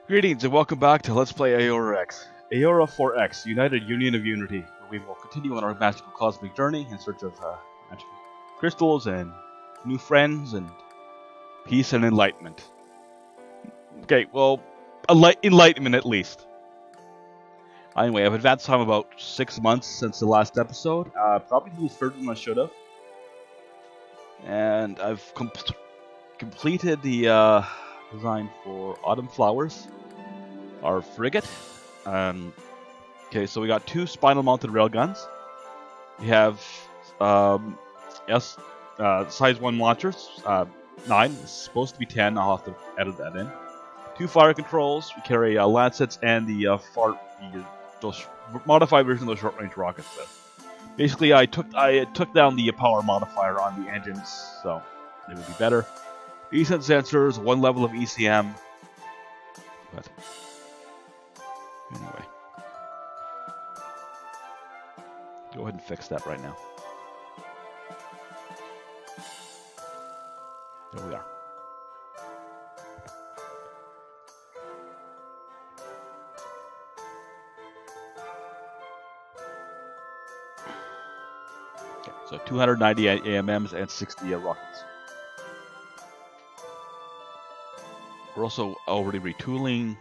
Greetings and welcome back to Let's Play Aurora X. Aurora 4X, United Union of Unity, where we will continue on our magical cosmic journey in search of magical crystals and new friends and peace and enlightenment. Okay, well, enlightenment at least. Anyway, I've advanced time about 6 months since the last episode, probably a little further than I should have. And I've completed the design for Autum Flowers, our frigate. Okay, so we got 2 spinal mounted railguns. We have size 1 launchers, 9. It's supposed to be 10. I'll have to edit that in. 2 fire controls. We carry lancets and the those modified version of those short range rockets. Basically, I took down the power modifier on the engines, so it would be better. Decent sensors, 1 level of ECM. But anyway, go ahead and fix that right now. There we are. Okay, so 290 AMMs and 60 rockets. We're also already retooling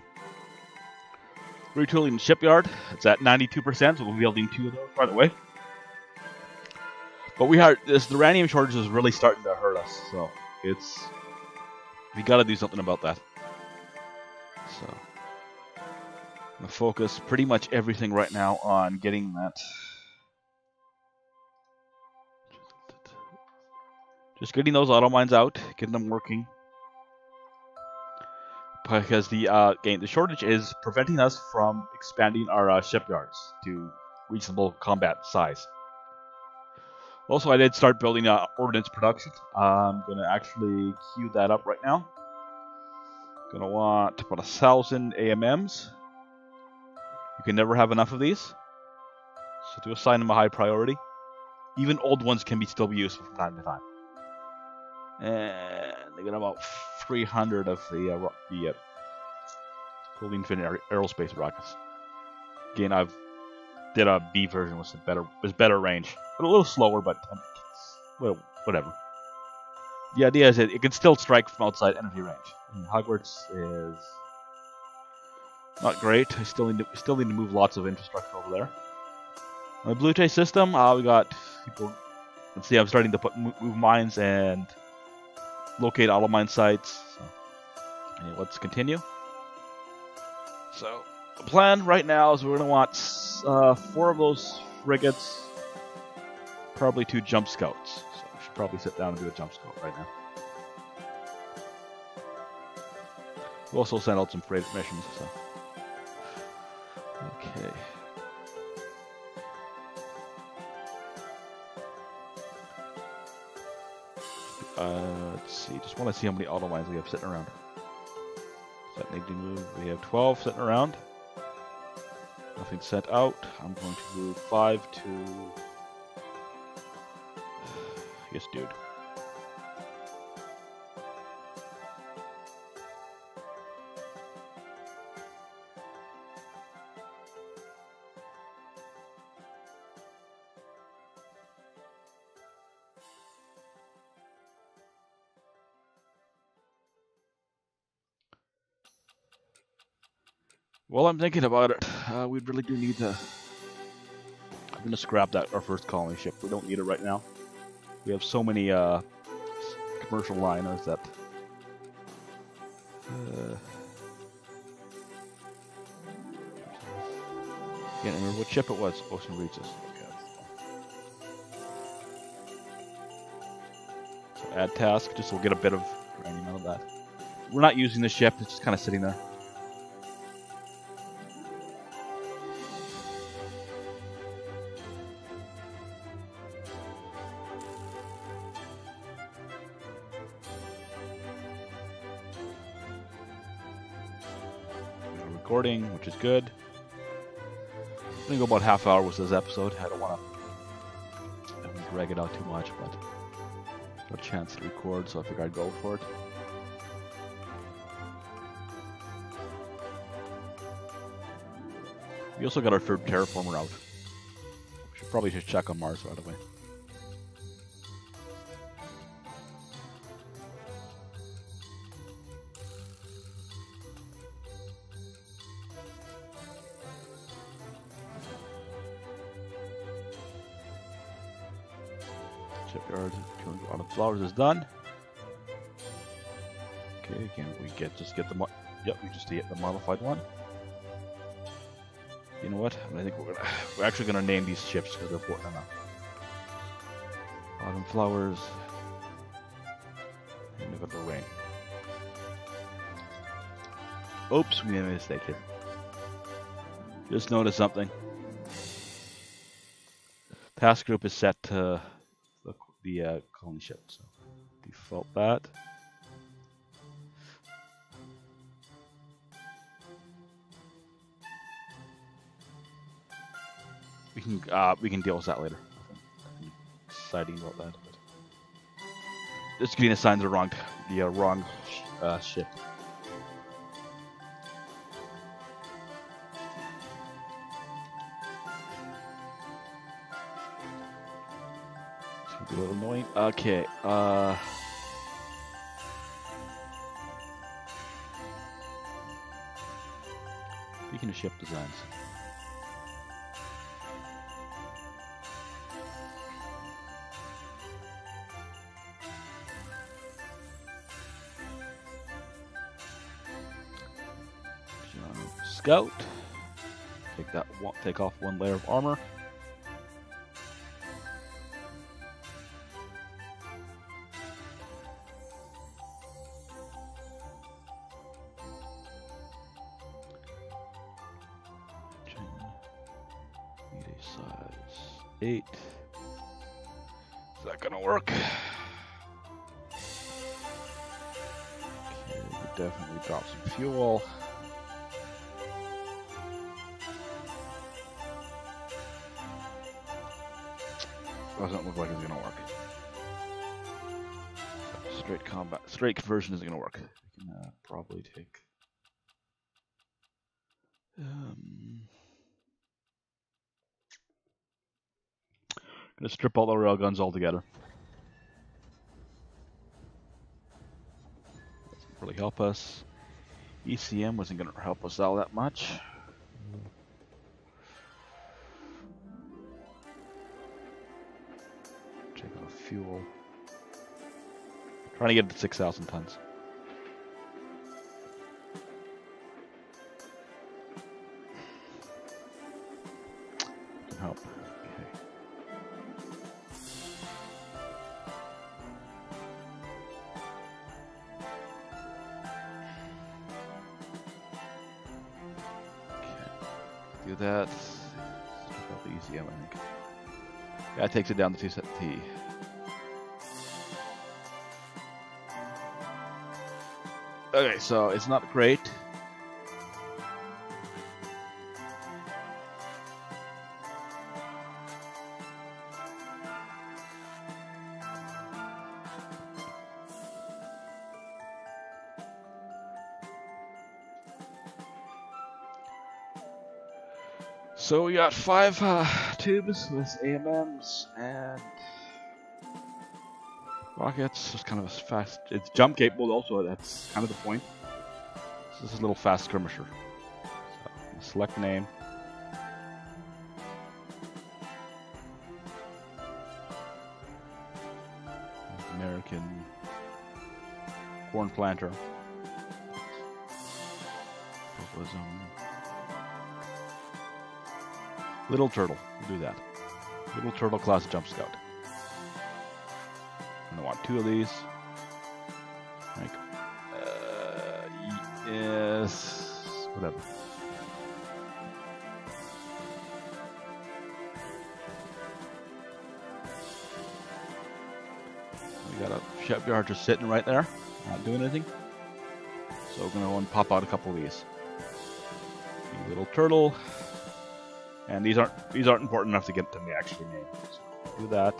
the shipyard. It's at 92%, so we'll be building 2 of those right away. But this Duranium shortage is really starting to hurt us, so we got to do something about that. So I'm gonna focus pretty much everything right now on getting that. Just getting those auto mines out, getting them working. Because the shortage is preventing us from expanding our shipyards to reasonable combat size. Also, I did start building ordnance production. I'm going to actually queue that up right now. Going to want about 1,000 AMMs. You can never have enough of these, so to assign them a high priority. Even old ones can still be useful from time to time. And they got about 300 of the Golden Fin aerospace rockets. Again, I've did a B version with better range, but a little slower, but well, whatever. The idea is that it can still strike from outside energy range. And Hogwarts is not great. I still need to move lots of infrastructure over there. On the Blue Jay system, we got people. Let's see, I'm starting to move mines and locate auto mine sites. So, anyway, let's continue. So the plan right now is we're going to want 4 of those frigates, probably 2 jump scouts. So I should probably sit down and do a jump scout right now. We'll also send out some freight missions. So. Okay. Let's see. Just want to see how many auto mines we have sitting around. Does that need to move? We have 12 sitting around. Nothing sent out. I'm going to move 5 to... Yes, dude. Well, I'm thinking about it. We really do need to... I'm going to scrap our first colony ship. We don't need it right now. We have so many commercial liners that... Can't remember what ship it was. Ocean Reaches. Okay. So add task, just so we'll get a bit of uranium out of that. We're not using the ship, it's just kind of sitting there. Recording, which is good. I'm gonna go about half hour with this episode. I don't want to drag it out too much, but no chance to record, so I figured I'd go for it. We also got our third terraformer out. We should probably just check on Mars right away. Shipyards, Autum Flowers is done. Okay, again, we just get the we just get the modified one. You know what? I think we're actually gonna name these ships because they're important enough. Autum Flowers. And we got the rain. Oops, we made a mistake here. Just noticed something. Task group is set to the colony ship, so default that. We can deal with that later. Nothing exciting about that. But just getting assigned the wrong ship. It's gonna be a little annoying. Okay. Speaking of ship designs. Scout. Take off one layer of armor. Need a size 8. Is that gonna work? Okay, we definitely drop some fuel. Doesn't look like it's gonna work. Straight combat, straight conversion isn't gonna work. We can probably take. Gonna strip all the railguns altogether. Doesn't really help us. ECM wasn't gonna help us all that much. Fuel. Trying to get it to 6,000 tons. Can help. Okay. Do that. Strip out the ECM, I think. Yeah, it takes it down to 270. Okay, so it's not great. So we got 5 tubes with AMMs and rockets. It's kind of a fast. It's jump capable also. That's kind of the point. This is a little fast skirmisher. So, select name. American corn planter. Little turtle. We'll do that. Little turtle class jump scout. I want 2 of these. Like, yes, whatever. We got a shipyard just sitting right there, not doing anything. So we're gonna go and pop out a couple of these. Little turtle, and these aren't important enough to get them to actually name. So do that.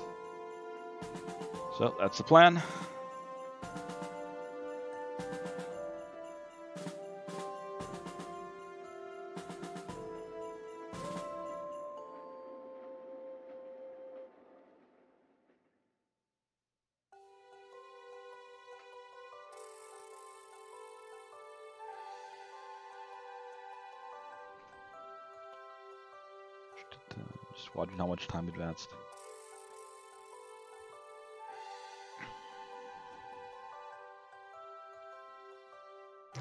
So that's the plan. Just watching how much time advanced.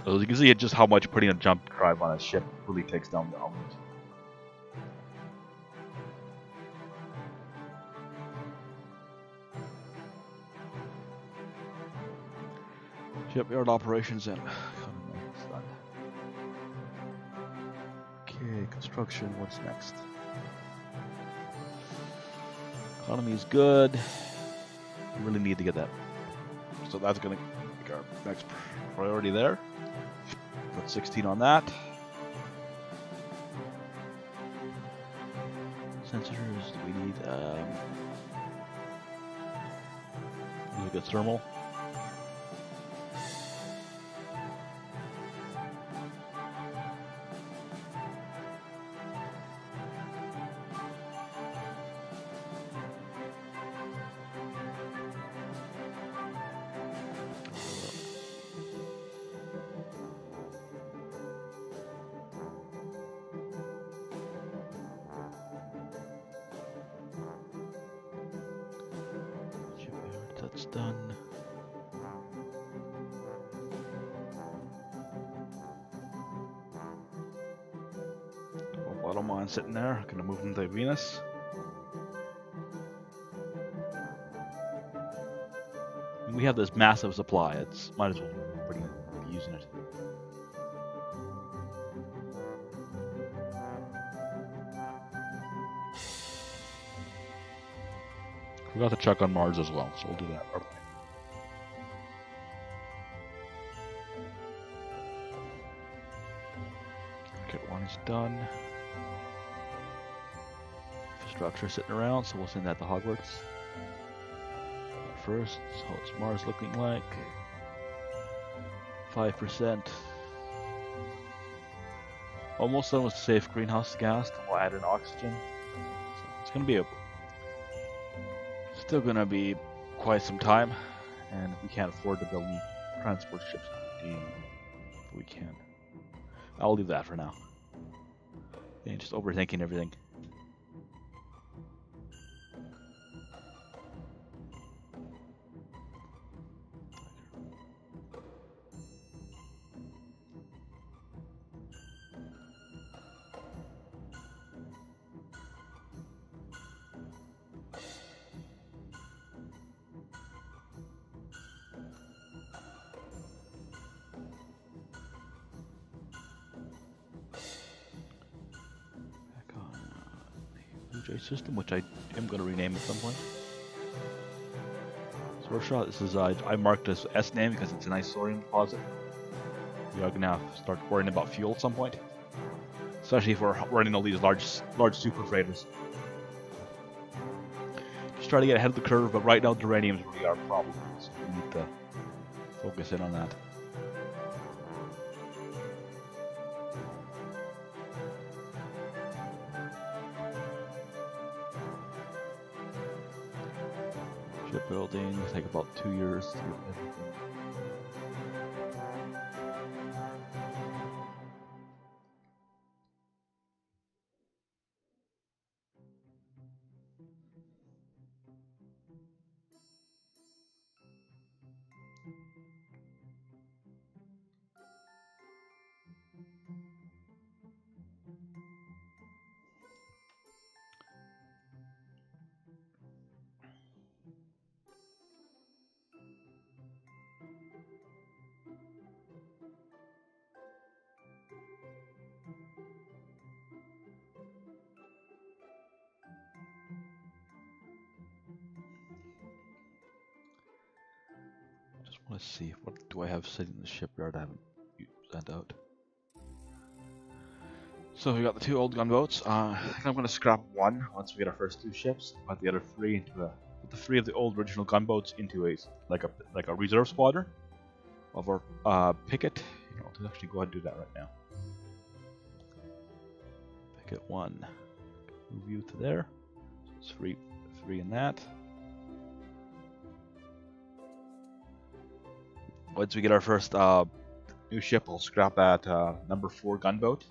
So you can see just how much putting a jump drive on a ship really takes down the element. Shipyard operations in. Okay, construction, what's next? Economy is good. We really need to get that. So that's going to be our next priority there. Put 16 on that. Sensors, we need a good thermal. That's done. Bottom line sitting there. I'm gonna move them to Venus. And we have this massive supply. It's might as well be using it. We got the check on Mars as well, so we'll do that. Rocket 1 is done. Infrastructure sitting around, so we'll send that to Hogwarts. First, so what's Mars looking like? 5%. Almost done with safe greenhouse gas, and we'll add in oxygen. So it's going to be still going to be quite some time, and we can't afford to build new transport ships. But we can. I'll leave that for now. Yeah, just overthinking everything. System, which I am going to rename at some point. Sorshot, this is I marked as S name because it's a nice thorium deposit. We are going to have to start worrying about fuel at some point, especially if we're running all these large super freighters. Just try to get ahead of the curve, but right now Duranium is really our problem, so we need to focus in on that. Shipbuilding will take about 2 years to get everything. Let's see, what do I have sitting in the shipyard I haven't sent out? So we got the 2 old gunboats. I think I'm going to scrap one once we get our first 2 ships. Put the other 3 into put the 3 of the old original gunboats into a like a reserve squadron of our picket. You know, let's actually go ahead and do that right now. Picket 1. Move you to there. So it's 3 in that. Once we get our first new ship, we'll scrap that number 4 gunboat.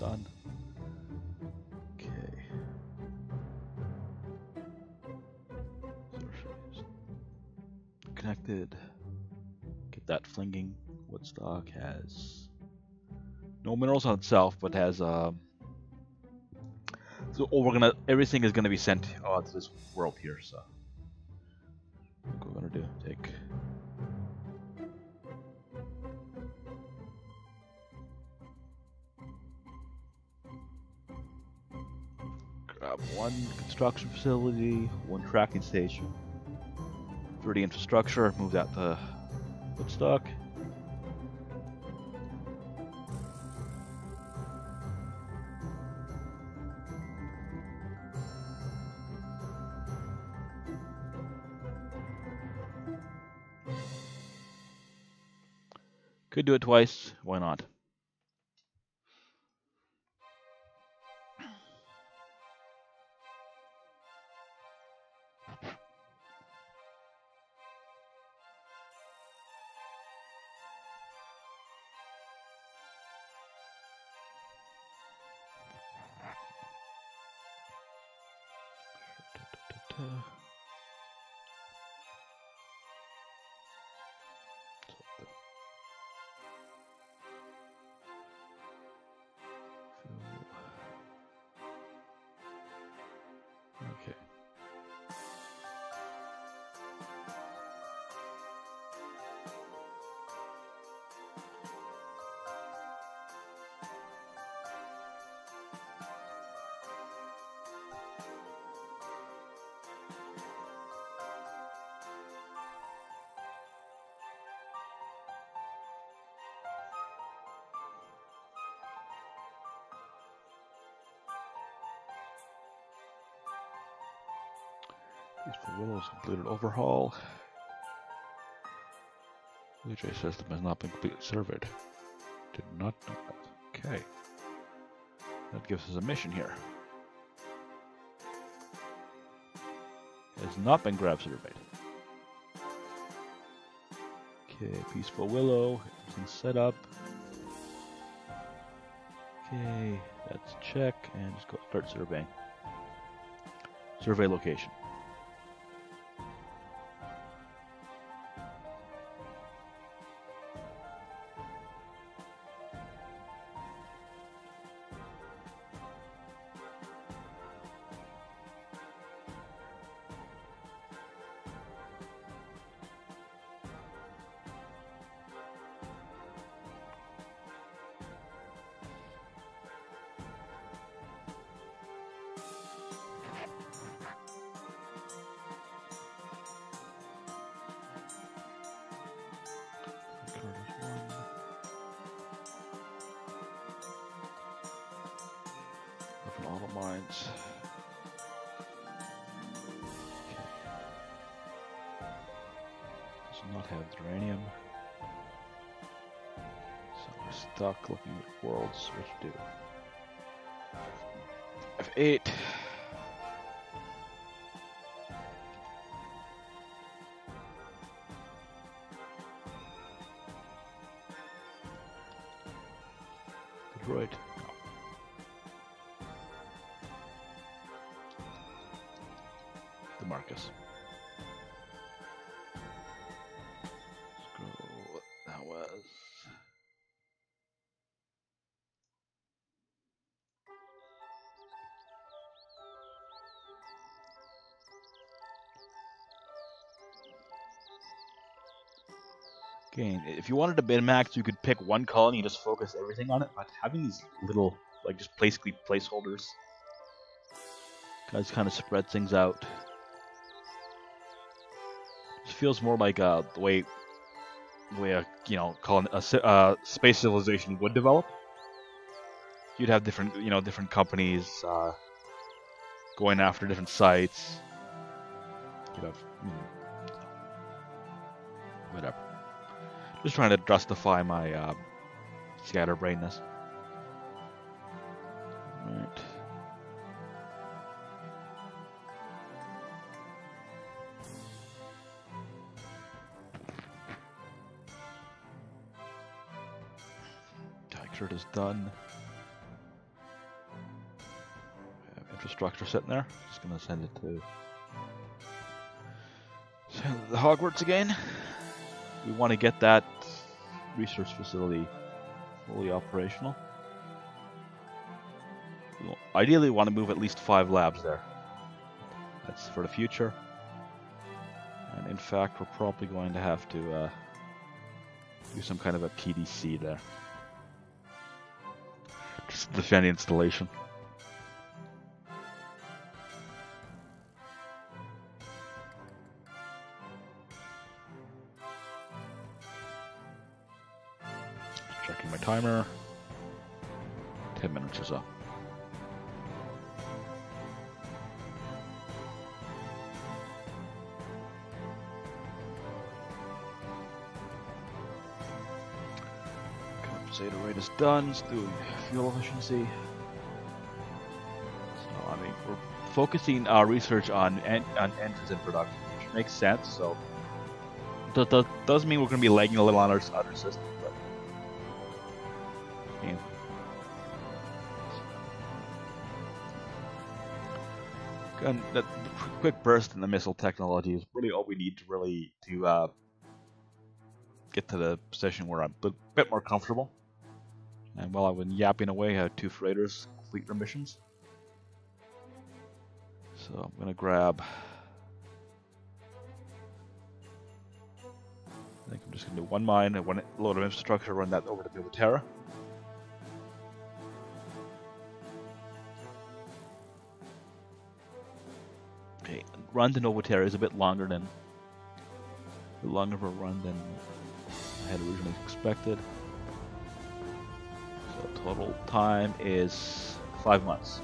done. Okay. Connected. Get that flinging. Woodstock has no minerals on itself, but has so everything is gonna be sent to this world here. So what we're gonna do? Take. Grab one construction facility, one tracking station, 30 infrastructure, move that to Woodstock. Could do it twice, why not? Okay. Peaceful Willows completed overhaul. UJ system has not been completely surveyed. Did not know that. Okay. That gives us a mission here. Has not been grab surveyed. Okay, Peaceful Willow. Everything's set up. Okay, that's check, and just go start surveying. Survey location. Auto mines. Okay. Does not have Duranium. So we're stuck looking at worlds. What to do? F8. Detroit. Marcus. Let's go. That was. Okay, if you wanted to min-max, you could pick one colony and just focus everything on it. But having these little, like, just basically placeholders, guys, kind of spread things out. Feels more like the way you know, calling a space civilization would develop. You'd have different, you know, different companies going after different sites. You'd have, whatever. Just trying to justify my scatterbrainness. Right. Shirt is done. infrastructure sitting there. Just gonna send it to the Hogwarts again. We want to get that research facility fully operational. We'll ideally want to move at least 5 labs there. That's for the future. And in fact, we're probably going to have to do some kind of a PDC there. Just to defend the installation. Checking my timer. 10 minutes or so. Say the rate is done. Let's do fuel efficiency. So I mean, we're focusing our research on engines in production, which makes sense. So that does mean we're going to be lagging a little on our other systems. But I mean, and that quick burst in the missile technology is really all we need to really get to the position where I'm a bit more comfortable. And while I've been yapping away, I had 2 freighters complete their missions. So I'm going to grab... I think I'm just going to do 1 mine and 1 load of infrastructure, run that over to Novatera. Okay, run to Novatera is a bit longer of a run than I had originally expected. So total time is 5 months.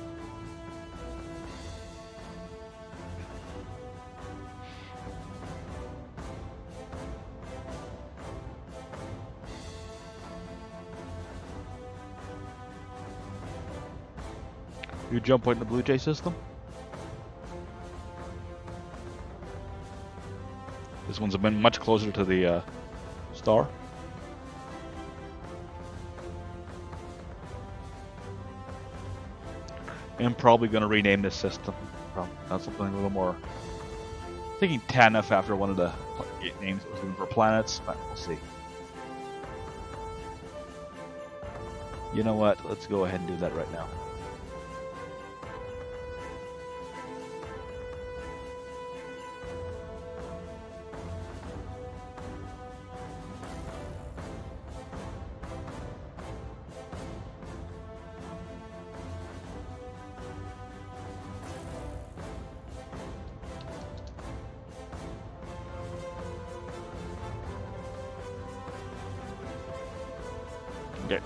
You jump point in the Blue Jay system? This one's been much closer to the star. I'm probably going to rename this system. That's something a little more. Thinking TANF after one of the names that was looking for planets, but we'll see. You know what? Let's go ahead and do that right now. Okay.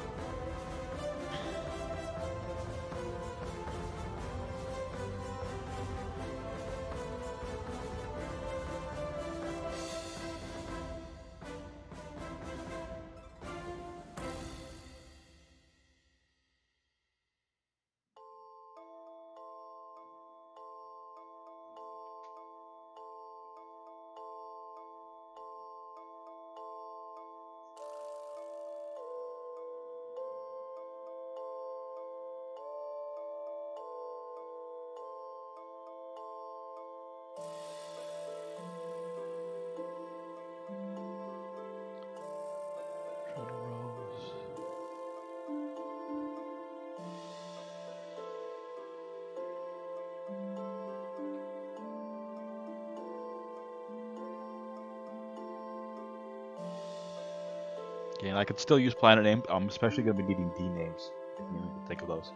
Okay, and I could still use planet name. I'm especially going to be needing D names. If you can think of those.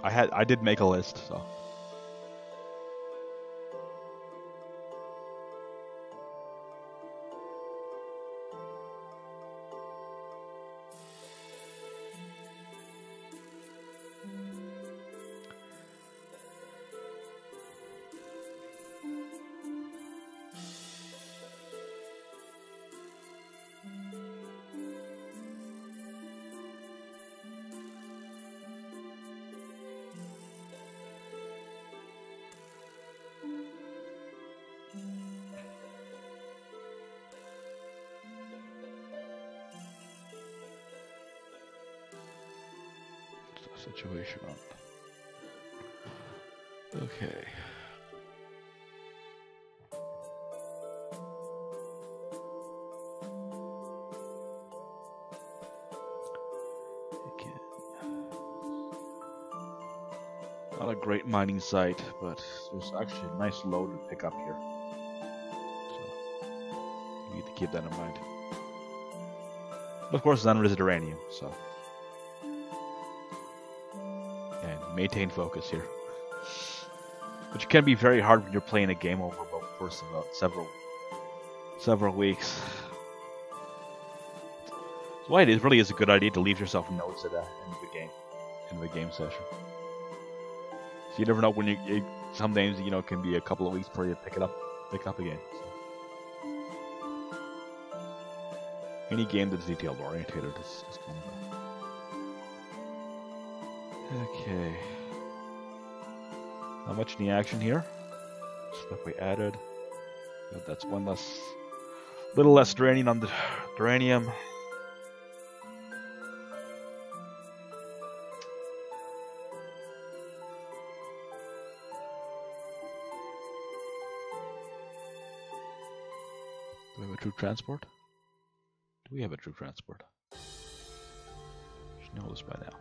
I did make a list, so. Situation on. Okay. Not a great mining site, but there's actually a nice load to pick up here. So you need to keep that in mind. But of course, none of it is Duranium, so. And maintain focus here. Which can be very hard when you're playing a game over the course of about several weeks. That's why it really is a good idea to leave yourself notes at the end of the game session. So you never know when some games, you know, can be a couple of weeks before you pick up again. So. Any game that's detailed oriented is kind of. Okay. Not much in the action here. Stuff we added. But that's little less draining on the Duranium. Do we have a troop transport? Do we have a troop transport? Should know this by now.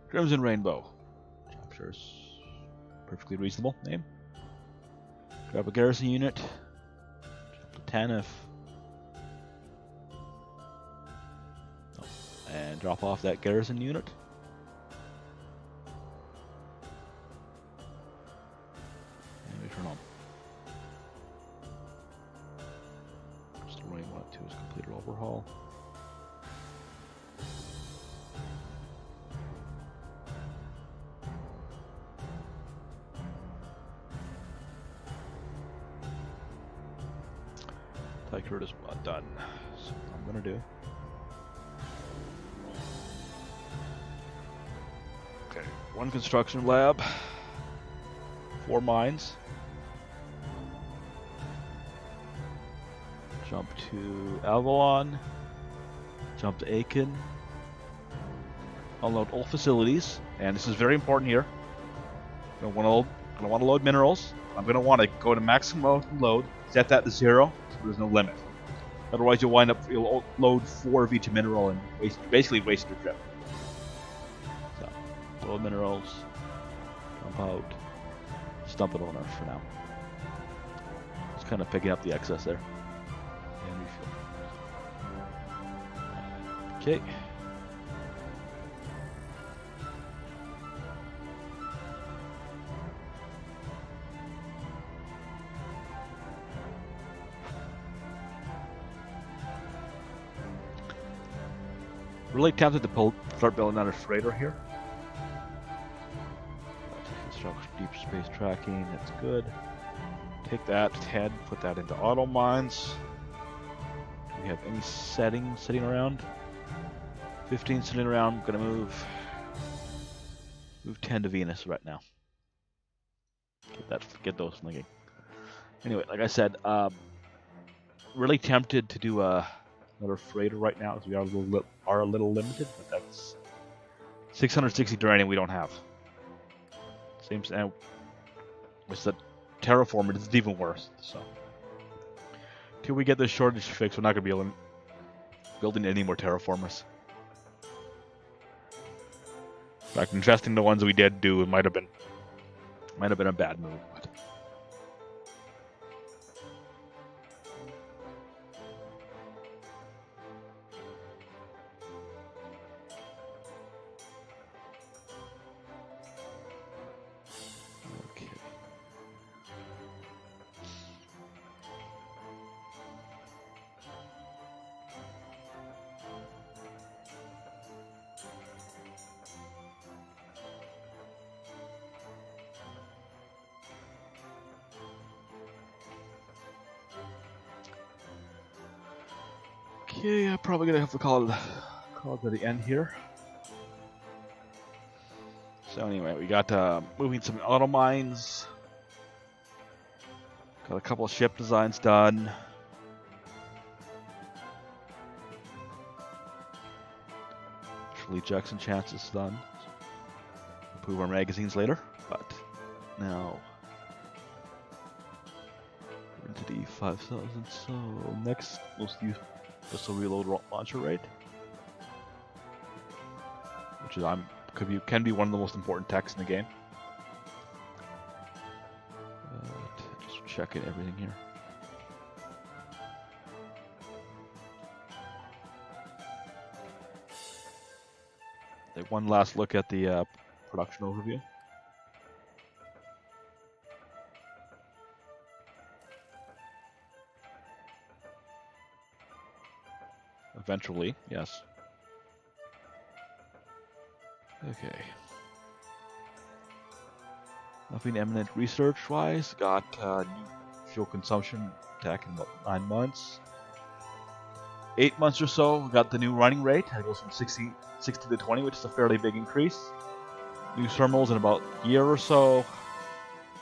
Crimson Rainbow. Chapters. Perfectly reasonable name. Grab a garrison unit. Jump to Tanif. Oh, and drop off that garrison unit. And we turn on. Still running 1 and 2 is completed overhaul. Tyker is done. So what I'm gonna do. Okay, 1 construction lab, 4 mines. Jump to Avalon. Jump to Aiken. Unload all facilities, and this is very important here. Gonna want to load minerals. I'm gonna want to go to maximum load. Set that to 0. There's no limit. Otherwise, you'll load 4 of each mineral and basically waste your trip. So, load minerals, jump out, just dump it on Earth for now. Just kind of picking up the excess there. And refuel. Okay. Really tempted to start building another freighter here. Construction deep space tracking, that's good. Take that, 10, put that into auto mines. Do we have any settings sitting around? 15 sitting around. I'm gonna move 10 to Venus right now. Get those linking. Anyway, like I said, really tempted to do another freighter right now, as we are a little limited, but that's 660 Duranium we don't have. Same, and with the terraformer, it's even worse. So, till we get this shortage fixed, we're not going to be building any more terraformers. In fact, investing the ones we did do, it might have been a bad move. But. Okay, I'm probably gonna have to call it to the end here. So anyway, we got moving some auto mines. Got a couple of ship designs done. Actually, Jackson chances done. Improve our magazines later, but Now, we're into the 5000, so next we'll use pistol reload launcher rate, which is can be one of the most important techs in the game. Just checking everything here. Take one last look at the production overview. Eventually, yes. Okay. Nothing eminent research-wise. Got new fuel consumption tech in about 9 months. 8 months or so, we got the new running rate. It goes from 60 to 20, which is a fairly big increase. New thermals in about a year or so.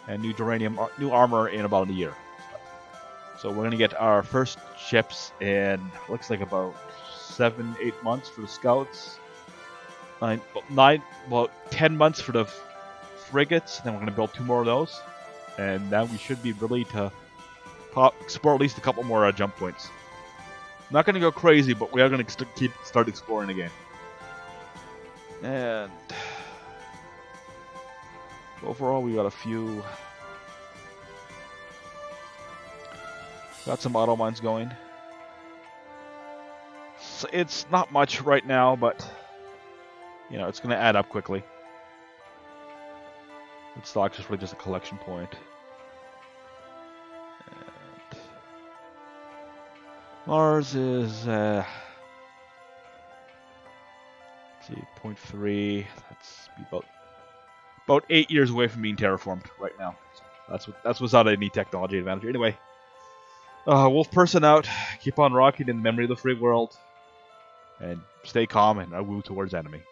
And new Duranium, new armor in about a year. So we're going to get our first ships in, looks like about 7-8 months for the scouts. About 10 months for the frigates. Then we're going to build 2 more of those. And then we should be ready to explore at least a couple more jump points. Not going to go crazy, but we are going to start exploring again. And overall, we got a few. Got some auto mines going. So it's not much right now, but you know it's going to add up quickly. The stock's just really just a collection point. And Mars is let's see, 0.3. That's about 8 years away from being terraformed right now. So that's without any technology advantage. Anyway. Wolf person out. Keep on rocking in the memory of the free world. And stay calm and woo towards enemy.